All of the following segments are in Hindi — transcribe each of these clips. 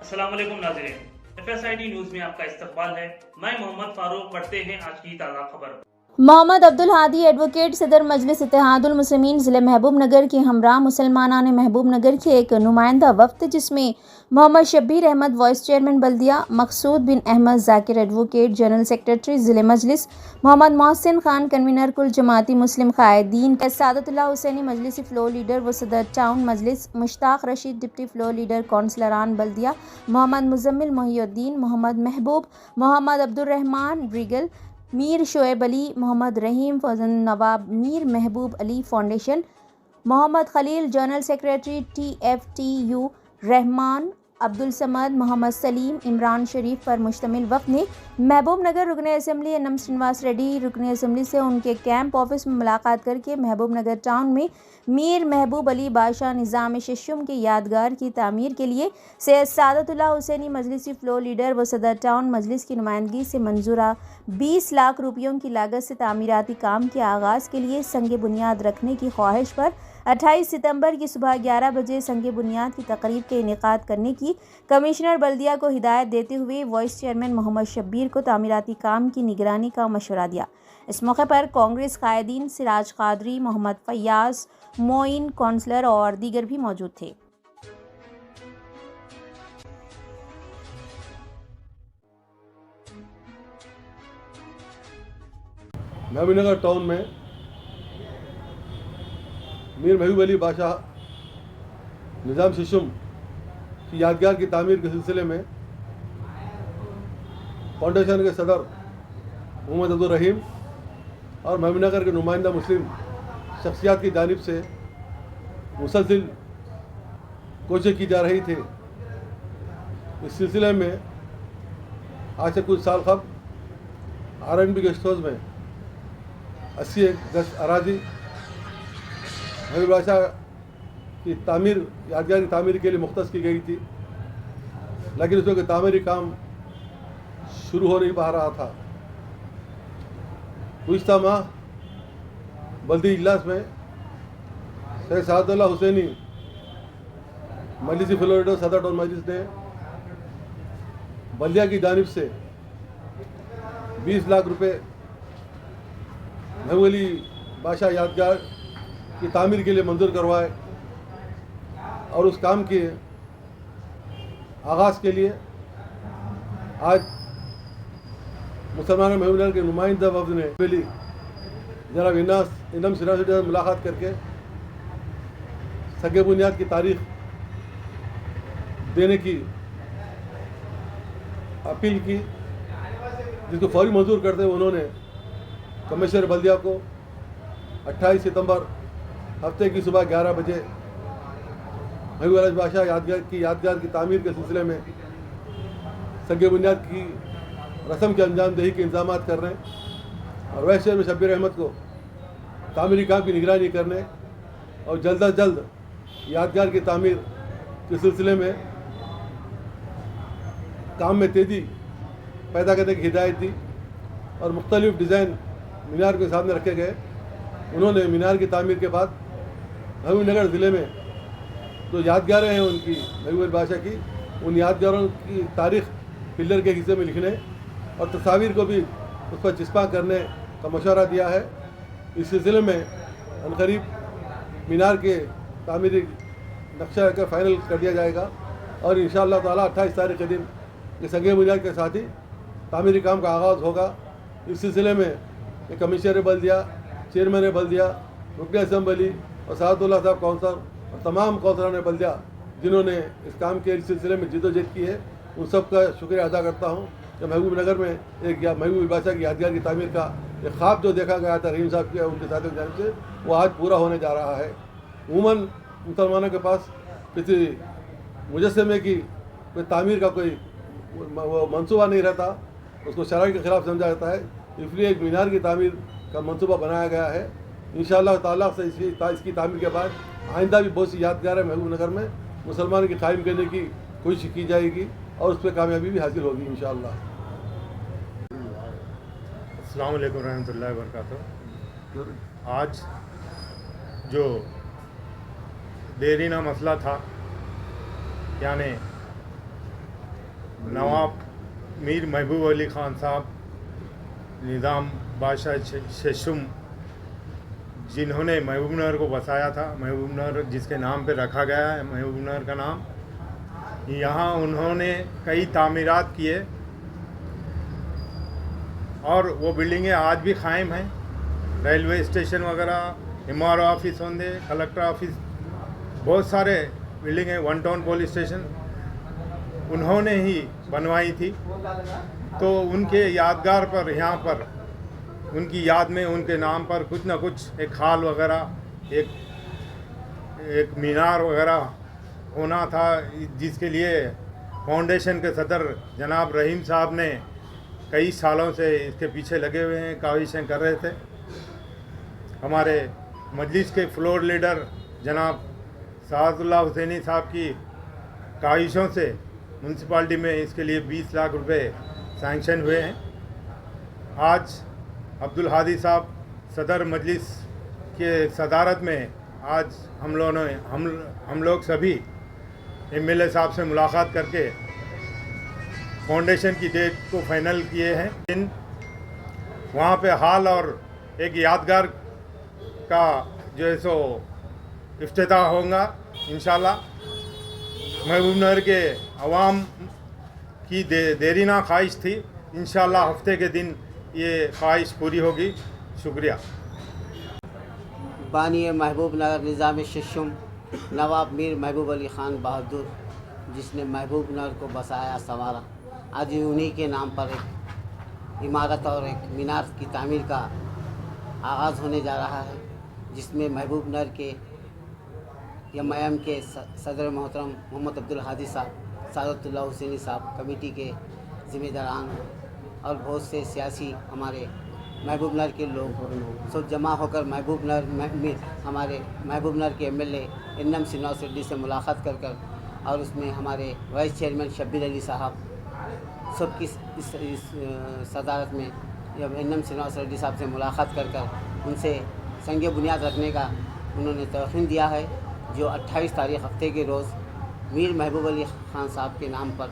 अस्सलाम वालेकुम नाज़रीन, FSID न्यूज़ में आपका इस्तकबाल है। मैं मोहम्मद फारूक। पढ़ते हैं आज की ताज़ा खबर। मोहम्मद अब्दुल हादी एडवोकेट सदर मजलिस इत्तेहादुल मुस्लिमीन ज़िले महबूब नगर के हमरा मुसलमाना ने महबूब नगर के एक नुमाइंदा वफ्द जिसमें मोहम्मद शब्बीर अहमद वाइस चेयरमैन बल्दिया, Maqsood bin Ahmed Zakir advocate general secretary ज़िले मजलिस, मोहम्मद मोहसिन खान कन्वीनर कुल जमाती मुस्लिम कायदीन, सादतुल्लाह हुसैनी मजलिसी फ्लोर लीडर व सदर town Majlis, Mushtaq Rasheed deputy floor leader कौंसलरान बल्दिया, मोहम्मद मुजम्मिल मोहिउद्दीन, मोहम्मद महबूब, मोहम्मद अब्दुर्रहमान रिगल, Mir Shoaib Ali, Mohammed Rahim Fazal Nawab, Mir Mahboob Ali foundation, Mohammed Khalil general secretary TFTU, Rahman Abdul Samad, Mohammad Salim, Imran शरीफ पर मुश्तमिल वफ़द ने महबूब नगर रुकन असम्बली एनएम श्रीनिवास रेड्डी रुकन असम्बली से उनके कैंप ऑफिस में मुलाकात करके महबूब नगर टाउन में मीर महबूब अली बादशाह निज़ाम शशुम के यादगार की तामीर के लिए सैयद सादतुल्लाह हुसैनी मजलिसी फ्लोर लीडर व सदर टाउन मजलिस की नुमाइंदगी से मंजूरा 20 लाख रुपयों की लागत से तामीराती काम के आगाज़ के लिए संग बुनियाद रखने की ख्वाहिश पर 28 सितंबर की सुबह 11 बजे संग बुनियाद की तकरीब के इनेकाद करने की कमिश्नर बल्दिया को हिदायत देते हुए वाइस चेयरमैन मोहम्मद शब्बीर को तामीराती काम की निगरानी का मशवरा दिया। इस मौके पर कांग्रेस कायदीन सिराज कादरी, मोहम्मद फयाज, मोइन, काउंसलर और दीगर भी मौजूद थे। महबूब नगर टाउन में मीर महबूब अली बादशाह निज़ाम शशुम की यादगार की तामीर के सिलसिले में फाउंडेशन के सदर मोहम्मद अब्दुल रहीम और महबूब नगर के नुमाइंदा मुस्लिम शख्सियात की जानिब से मुसलसिल कोशिश की जा रही थी। इस सिलसिले में आज से कुछ साल कबल RNB गेस्ट हाउस में 80 गज अराजी महबूब बादशाह की तामीर यादगार की तामीर के लिए मुख्तस की गई थी, लेकिन उसमें तामीरी काम शुरू हो नहीं पा रहा था। गुज़िश्ता माह बल्दी इजलास में सैयद सादतुल्लाह हुसैनी मजलिसी फ्लोर लीडर सदर टाउन मजलिस ने बल्दिया की जानिब से 20 लाख रुपए महबूब अली बादशाह यादगार की तामीर के लिए मंजूर करवाए और उस काम के आगाज़ के लिए आज मुसलमान महबूब नगर के नुमाइंदा वफ़द ने जनाब इनम श्रीनिवास रेड्डी से मुलाकात करके सगे बुनियाद की तारीख देने की अपील की, जिसको फौरी मंजूर करते हुए उन्होंने कमिश्नर बल्दिया को 28 सितंबर हफ्ते की सुबह 11 बजे महबूब अली बादशाह यादगार की तामीर के सिलसिले में संग बुनियाद की रस्म के अंजामदही के इंतजाम करने और वाइस चेयरमैन शब्बीर अहमद को तामीरी काम की निगरानी करने और जल्द अज जल्द यादगार की तामीर के सिलसिले में काम में तेज़ी पैदा करने की हिदायत दी और मुख्तलिफ डिज़ाइन मीनार के सामने रखे गए। उन्होंने मीनार की तामीर के बाद महबूब नगर ज़िले में जो यादगारें हैं उनकी महबूब अली बादशाह की, उन यादगारों की तारीख़ पिलर के हिस्से में लिखने और तस्वीर को भी उस पर चिस्पा करने का मशवरा दिया है। इस सिलसिले में अनकरीब मीनार के तामीरी नक्शा का फ़ाइनल कर दिया जाएगा और इंशाअल्लाह ताला 28 तारीख़ के दिन ये संग बुनियाद के साथ ही तामीरी काम का आगाज़ होगा। इस सिलसिले में कमिश्नर बल्दिया, चेयरमैन बल्दिया, रुकन असम्बली और सादतुल्लाह साहब काउंसलर और तमाम काउंसलरान बल्दिया जिन्होंने इस काम के सिलसिले में जिद्दोजहद की है, उन सब का शुक्रिया अदा करता हूँ कि महबूब नगर में एक महबूब बादशाह की यादगार की तामीर का एक ख्वाब जो देखा गया था रहीम साहब के उनके साथियों की जानिब से, वो आज पूरा होने जा रहा है। उमूमन मुसलमानों के पास किसी मुजस्समे की कोई तामीर का कोई मंसूबा नहीं रहता, उसको शरअ के ख़िलाफ़ समझा जाता है, इसलिए एक मीनार की तामीर का मंसूबा बनाया गया है। इंशाअल्लाह ताला से इसकी तामीर के बाद आइंदा भी बहुत सी यादगार है महबूब नगर में मुसलमान की कायम करने की कोशिश की जाएगी और उस पर कामयाबी भी हासिल होगी इंशाअल्लाह। अस्सलाम वालेकुम रहमतुल्लाहि व बरकातहू। आज जो देरीना मसला था, यानी नवाब मीर महबूब अली ख़ान साहब, निज़ाम बादशाह शेषुम, जिन्होंने महबूबनगर को बसाया था, महबूबनगर जिसके नाम पे रखा गया है महबूबनगर का नाम, यहाँ उन्होंने कई तामीरात किए और वो बिल्डिंगें आज भी कायम हैं। रेलवे स्टेशन वगैरह, MRO ऑफिस होंगे, कलेक्टर ऑफिस, बहुत सारे बिल्डिंग हैं, 1 टाउन पुलिस स्टेशन उन्होंने ही बनवाई थी। तो उनके यादगार पर यहाँ पर उनकी याद में उनके नाम पर कुछ ना कुछ एक हाल वगैरह, एक मीनार वगैरह होना था, जिसके लिए फाउंडेशन के सदर जनाब रहीम साहब ने कई सालों से इसके पीछे लगे हुए हैं, काविशें कर रहे थे। हमारे मजलिस के फ्लोर लीडर जनाब सादुल्लाह हुसैनी साहब की काविशों से म्यूनसिपाल्टी में इसके लिए 20 लाख रुपए सैंक्शन हुए हैं। आज अब्दुल हादी साहब सदर मजलिस के सदारत में आज हम लोग सभी MLA साहब से मुलाकात करके फाउंडेशन की डेट को फाइनल किए हैं। वहाँ पे हाल और एक यादगार का जो है सो इफ्तिताह होगा इंशाल्लाह। महबूबनगर के अवाम की देरी ना ख्वाहिश थी, इंशाल्लाह हफ्ते के दिन ये ख्वाहिश पूरी होगी। शुक्रिया। बानी महबूबनगर निज़ाम शेषुम नवाब मीर महबूब अली ख़ान बहादुर, जिसने महबूबनगर को बसाया संवारा, आज उन्हीं के नाम पर एक इमारत और एक मीनार की तामीर का आगाज़ होने जा रहा है, जिसमें महबूबनगर के MIM के सदर मोहतरम मोहम्मद अब्दुल हादी साहब, सादतुल्लाह हुसैनी साहब, कमेटी के ज़िम्मेदारान और बहुत से सियासी हमारे महबूबनगर के लोग सब जमा होकर महबूबनगर में हमारे महबूबनगर के MLA इन्नम श्रीनिवास रेड्डी से मुलाकात कर और उसमें हमारे वाइस चेयरमैन शब्बीर अली साहब सबकी इस सदारत में जब इन्नम श्रीनिवास रेड्डी साहब से मुलाकात कर उनसे संग बुनियाद रखने का उन्होंने तयक़ीन दिया है, जो 28 तारीख़ हफ्ते के रोज़ मीर महबूब अली ख़ान साहब के नाम पर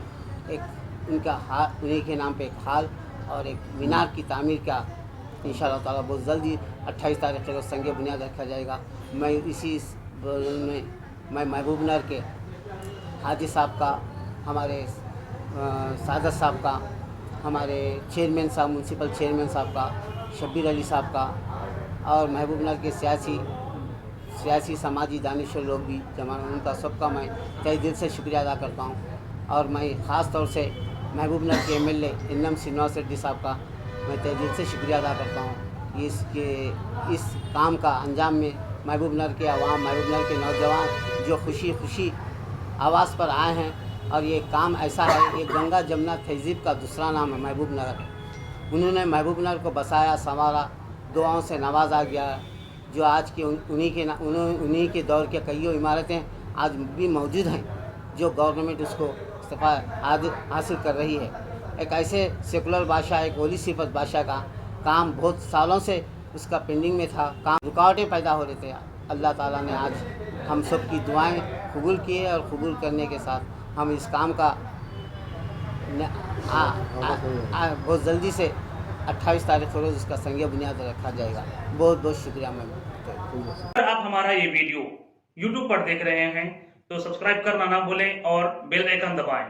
एक उन्हीं के नाम पे एक हाल और एक मीनार की तामीर का इंशाअल्लाह ताला बहुत जल्दी 28 तारीख़ के रोज़ संग बुनियाद रखा जाएगा। मैं इसी में मैं महबूबनगर के हाजी साहब का, हमारे सादत साहब का, हमारे चेयरमैन साहब, म्यूनसिपल चेयरमैन साहब का, शब्बीर अली साहब का और महबूबनगर के सियासी समाजी दानिशवर लोग भी जमा, उनका सबका मैं तहे दिल से शुक्रिया अदा करता हूँ। और मैं ख़ास तौर से महबूबनगर के MLA इन्नम श्रीनिवास रेड्डी साहब का मैं तहे दिल से शुक्रिया अदा करता हूँ कि इस काम का अंजाम में महबूबनगर के अवाम, महबूबनगर के नौजवान जो खुशी आवाज़ पर आए हैं। और ये काम ऐसा है, ये गंगा जमुना तहज़ीब का दूसरा नाम है महबूबनगर। उन्होंने महबूबनगर को बसाया, संवारा, दुआओं से नवाजा गया, जो आज की उन्हीं के दौर के कईयों इमारतें आज भी मौजूद हैं, जो गवर्नमेंट उसको हासिल कर रही है। एक ऐसे सेकुलर बादशाह, एक वली सिफत बादशाह का काम बहुत सालों से उसका पेंडिंग में था, काम रुकावटें पैदा हो रहे थे। अल्लाह ताला ने आज हम सब की दुआएं कबूल की है और कबूल करने के साथ हम इस काम का बहुत जल्दी से 28 तारीख़ को रोज़ इसका संग बुनियाद रखा जाएगा। बहुत बहुत शुक्रिया मैम। अगर आप हमारा ये वीडियो YouTube पर देख रहे हैं तो सब्सक्राइब करना ना भूलें और बेल आइकन दबाएं।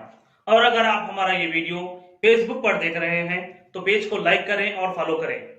और अगर आप हमारा ये वीडियो Facebook पर देख रहे हैं तो पेज को लाइक करें और फॉलो करें।